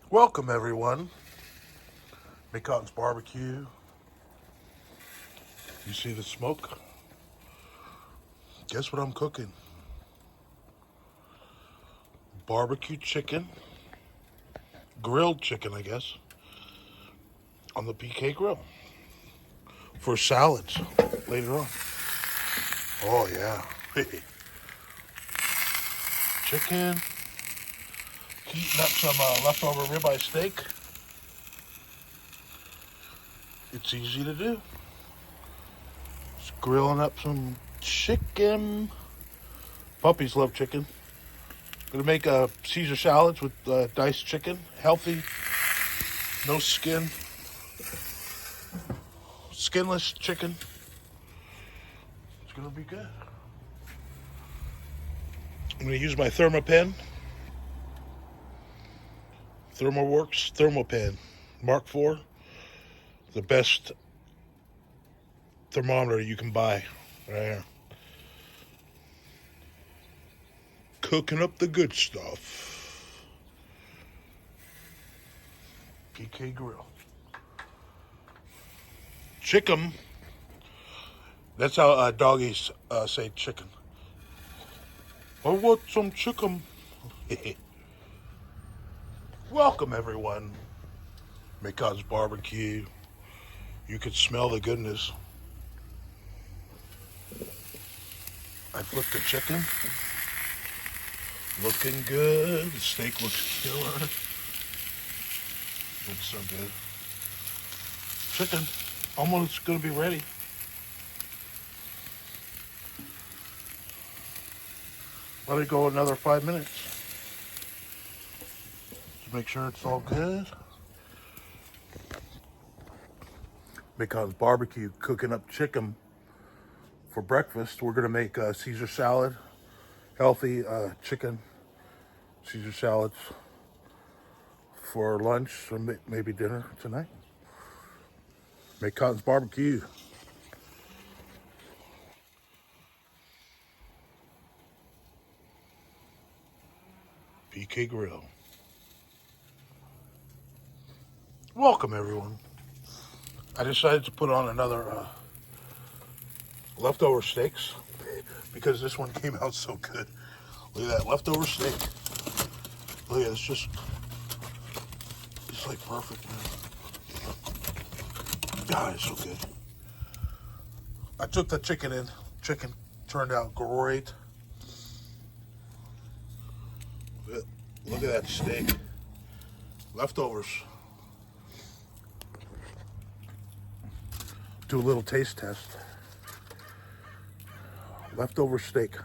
Welcome everyone. McCotton's Barbecue. You see the smoke? Guess what I'm cooking? Barbecue chicken. Grilled chicken, I guess. On the PK grill. For salads later on. Oh yeah. Chicken. Heating up some leftover ribeye steak. It's easy to do. Just grilling up some chicken. Puppies love chicken. Gonna make Caesar salads with diced chicken. Healthy. No skin. Skinless chicken. It's gonna be good. I'm gonna use my Thermopen. ThermoWorks Thermopen Mark IV. The best thermometer you can buy. Right here. Cooking up the good stuff. PK Grill. Chicken. That's how doggies say chicken. I want some chicken. Welcome everyone. McCott's Barbecue. You could smell the goodness. I flipped the chicken. Looking good. The steak looks killer. Looks so good. Chicken almost gonna be ready. Let it go another 5 minutes. Just make sure it's all good. McCott's Barbecue, cooking up chicken for breakfast. We're gonna make Caesar salad, healthy chicken Caesar salads for lunch or maybe dinner tonight. McCott's Barbecue. PK Grill. Welcome everyone. I decided to put on another leftover steaks because this one came out so good. Look at that leftover steak. Look at it, it's like perfect, man. God, it's so good. I took the chicken in. Chicken turned out great. Look at that steak. Leftovers. Do a little taste test. Leftover steak.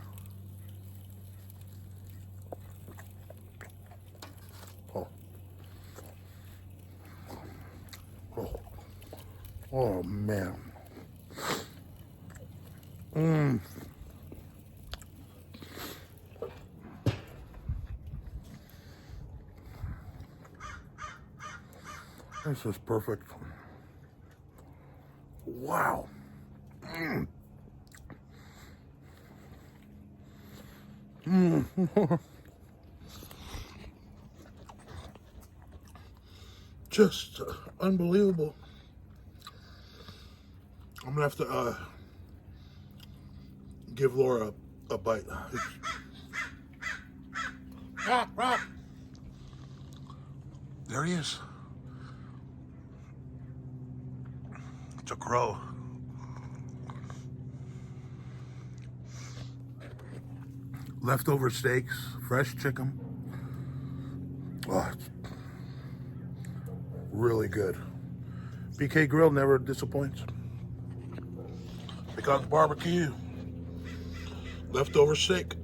Oh. Oh. Oh man. Mmm. This is perfect. Wow. Mm. Mm. Just unbelievable. I'm gonna have to give Laura a bite. There he is. It's a crow. Leftover steaks, fresh chicken. Oh, it's really good. PK Grill never disappoints. McCott's Barbecue. Leftover steak.